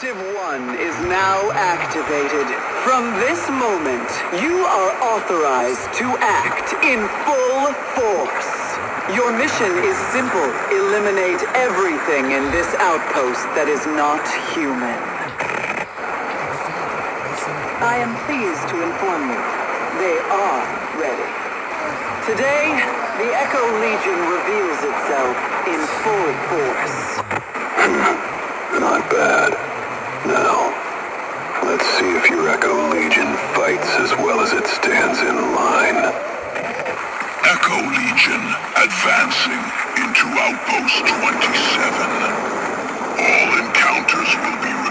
Objective 1 is now activated. From this moment, you are authorized to act in full force. Your mission is simple. Eliminate everything in this outpost that is not human. I am pleased to inform you, they are ready. Today, the Echo Legion reveals itself in full force. Not bad. Now, let's see if your Echo Legion fights as well as it stands in line. Echo Legion advancing into Outpost 27. All encounters will be